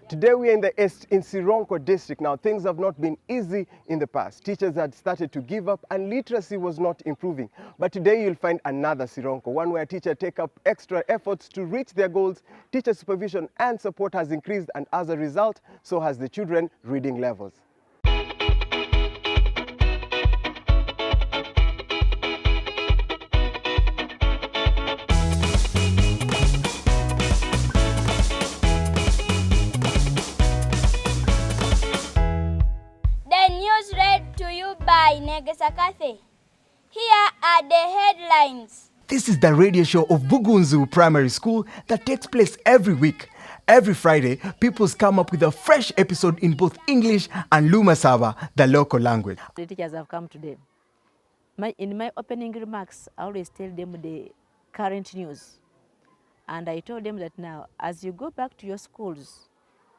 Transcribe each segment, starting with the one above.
Today we are in the East in Sironko district. Now things have not been easy in the past. Teachers had started to give up and literacy was not improving. But today you'll find another Sironko, one where teachers take up extra efforts to reach their goals. Teacher supervision and support has increased, and as a result, so has the children reading levels. By Negesakathe. Here are the headlines. This is the radio show of Bugunzu Primary School that takes place every week. Every Friday, pupils come up with a fresh episode in both English and Lumasaba, the local language. The teachers have come today. In my opening remarks, I always tell them the current news. And I told them that now, as you go back to your schools,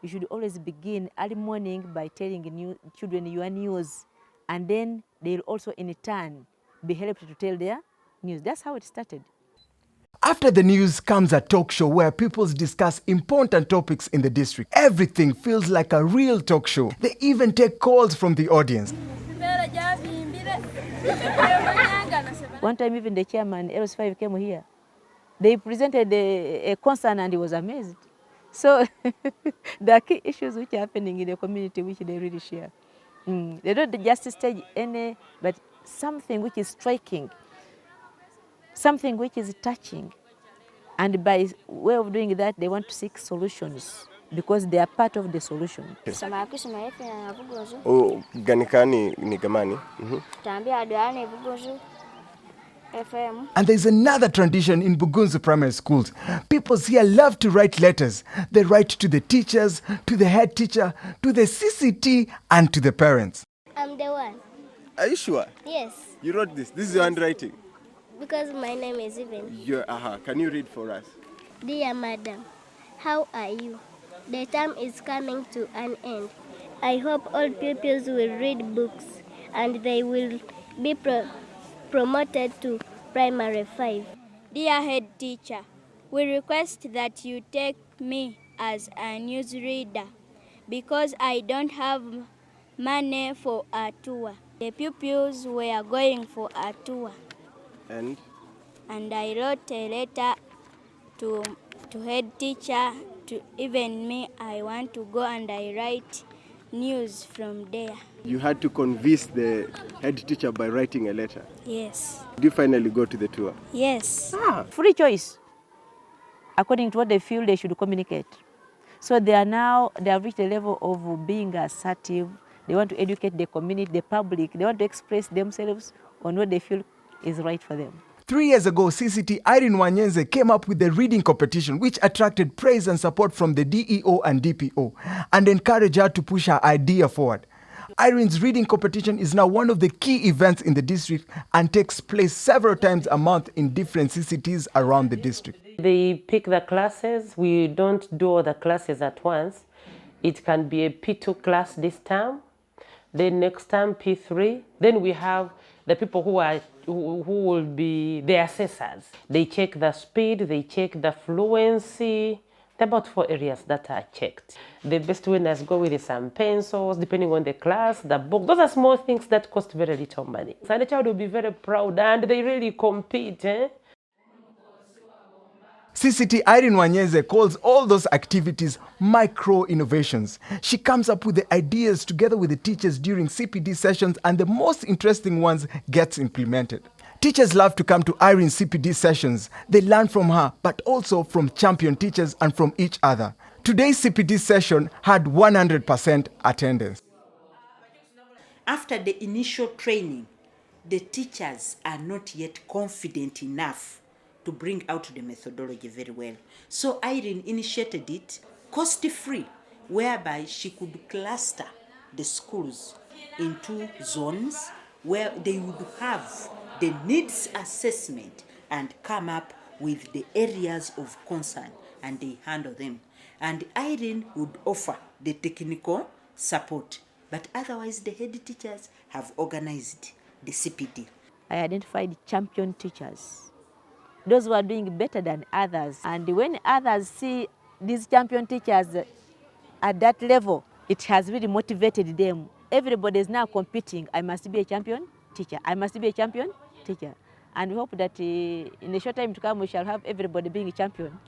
you should always begin early morning by telling children your news. And then they'll also in turn be helped to tell their news. That's how it started. After the news comes a talk show where pupils discuss important topics in the district. Everything feels like a real talk show. They even take calls from the audience. One time even the chairman, LS5, came here. They presented a concern and he was amazed. So there are key issues which are happening in the community which they really share. They don't just stage any, but something which is striking, something which is touching. And by way of doing that, they want to seek solutions because they are part of the solution. Oh, ganikani ni gamani. And there's another tradition in Bugunzu Primary Schools. People here love to write letters. They write to the teachers, to the head teacher, to the CCT, and to the parents. I'm the one. Are you sure? Yes. You wrote this? This is your handwriting? Because my name is Even. Can you read for us? Dear Madam, how are you? The term is coming to an end. I hope all pupils will read books and they will be promoted to Primary 5. Dear head teacher, we request that you take me as a newsreader because I don't have money for a tour. The pupils were going for a tour. And I wrote a letter to head teacher, to even me. I want to go and I write news from there. you had to convince the head teacher by writing a letter? Yes. Did you finally go to the tour? Yes. Free choice, according to what they feel they should communicate. So they have reached a level of being assertive. They want to educate the community, the public. They want to express themselves on what they feel is right for them. 3 years ago, CCT Irene Wanyenze came up with the reading competition, which attracted praise and support from the DEO and DPO and encouraged her to push her idea forward. Irene's reading competition is now one of the key events in the district and takes place several times a month in different CCTs around the district. They pick the classes. We don't do all the classes at once. It can be a P2 class this term, then next time P3. Then we have the people who will be the assessors. They check the speed, they check the fluency. There are about 4 areas that are checked. The best winners go with some pencils, depending on the class, the book. Those are small things that cost very little money. So the child will be very proud and they really compete. CCT Irene Wanyenze calls all those activities micro-innovations. She comes up with the ideas together with the teachers during CPD sessions, and the most interesting ones gets implemented. Teachers love to come to Irene's CPD sessions. They learn from her, but also from champion teachers and from each other. Today's CPD session had 100% attendance. After the initial training, the teachers are not yet confident enough to bring out the methodology very well. So Irene initiated it cost-free, whereby she could cluster the schools into zones where they would have the needs assessment and come up with the areas of concern, and they handle them. And Irene would offer the technical support, but otherwise the head teachers have organized the CPD. I identified champion teachers, those who are doing better than others. And when others see these champion teachers at that level, it has really motivated them. Everybody is now competing. I must be a champion teacher. I must be a champion teacher. And we hope that in a short time to come, we shall have everybody being a champion.